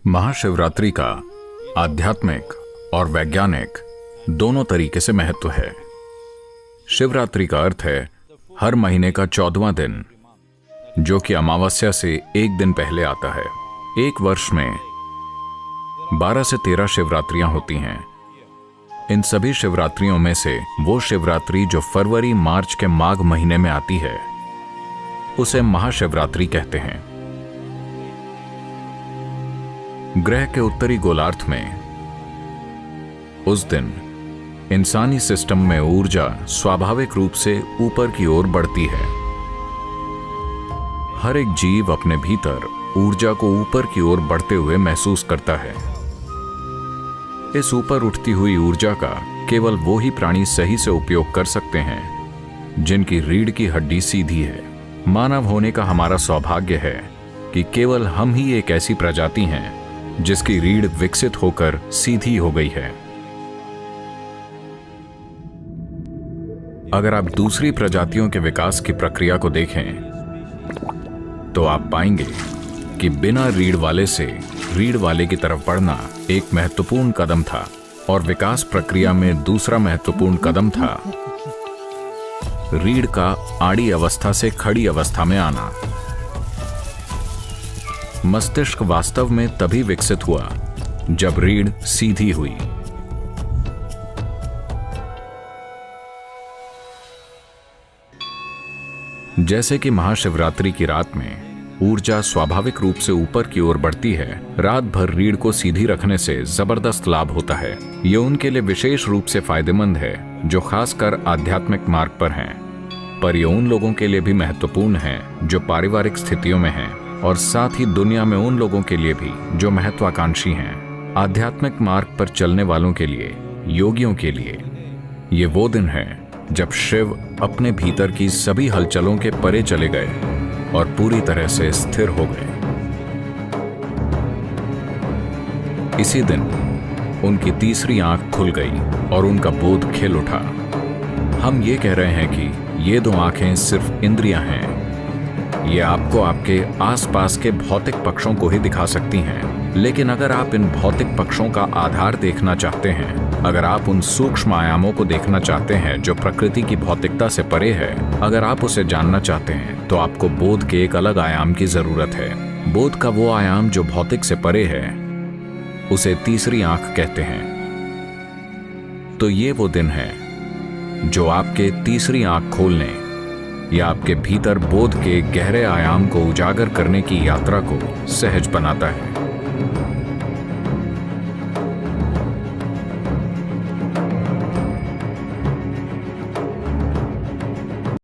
महाशिवरात्रि का आध्यात्मिक और वैज्ञानिक दोनों तरीके से महत्व है। शिवरात्रि का अर्थ है हर महीने का 14वां दिन, जो कि अमावस्या से एक दिन पहले आता है। एक वर्ष में 12 से 13 शिवरात्रियां होती हैं। इन सभी शिवरात्रियों में से वो शिवरात्रि जो फरवरी मार्च के माघ महीने में आती है, उसे महाशिवरात्रि कहते हैं। ग्रह के उत्तरी गोलार्ध में उस दिन इंसानी सिस्टम में ऊर्जा स्वाभाविक रूप से ऊपर की ओर बढ़ती है। हर एक जीव अपने भीतर ऊर्जा को ऊपर की ओर बढ़ते हुए महसूस करता है। इस ऊपर उठती हुई ऊर्जा का केवल वो ही प्राणी सही से उपयोग कर सकते हैं जिनकी रीढ़ की हड्डी सीधी है। मानव होने का हमारा सौभाग्य है कि केवल हम ही एक ऐसी प्रजाति हैं जिसकी रीढ़ विकसित होकर सीधी हो गई है। अगर आप दूसरी प्रजातियों के विकास की प्रक्रिया को देखें तो आप पाएंगे कि बिना रीढ़ वाले से रीढ़ वाले की तरफ बढ़ना एक महत्वपूर्ण कदम था, और विकास प्रक्रिया में दूसरा महत्वपूर्ण कदम था रीढ़ का आड़ी अवस्था से खड़ी अवस्था में आना। मस्तिष्क वास्तव में तभी विकसित हुआ जब रीढ़ सीधी हुई। जैसे कि महाशिवरात्रि की रात में ऊर्जा स्वाभाविक रूप से ऊपर की ओर बढ़ती है, रात भर रीढ़ को सीधी रखने से जबरदस्त लाभ होता है। ये उनके लिए विशेष रूप से फायदेमंद है जो खासकर आध्यात्मिक मार्ग पर हैं, पर यह उन लोगों के लिए भी महत्वपूर्ण है जो पारिवारिक स्थितियों में हैं, और साथ ही दुनिया में उन लोगों के लिए भी जो महत्वाकांक्षी हैं। आध्यात्मिक मार्ग पर चलने वालों के लिए, योगियों के लिए, ये वो दिन है जब शिव अपने भीतर की सभी हलचलों के परे चले गए और पूरी तरह से स्थिर हो गए। इसी दिन उनकी तीसरी आंख खुल गई और उनका बोध खिल उठा। हम ये कह रहे हैं कि ये दो आंखें सिर्फ इंद्रियां हैं। ये आपको आपके आसपास के भौतिक पक्षों को ही दिखा सकती हैं, लेकिन अगर आप इन भौतिक पक्षों का आधार देखना चाहते हैं, अगर आप उन सूक्ष्म आयामों को देखना चाहते हैं जो प्रकृति की भौतिकता से परे है, अगर आप उसे जानना चाहते हैं, तो आपको बोध के एक अलग आयाम की जरूरत है। बोध का वो आयाम जो भौतिक से परे है, उसे तीसरी आंख कहते हैं। तो ये वो दिन है जो आपके तीसरी आंख खोलने या आपके भीतर बोध के गहरे आयाम को उजागर करने की यात्रा को सहज बनाता है।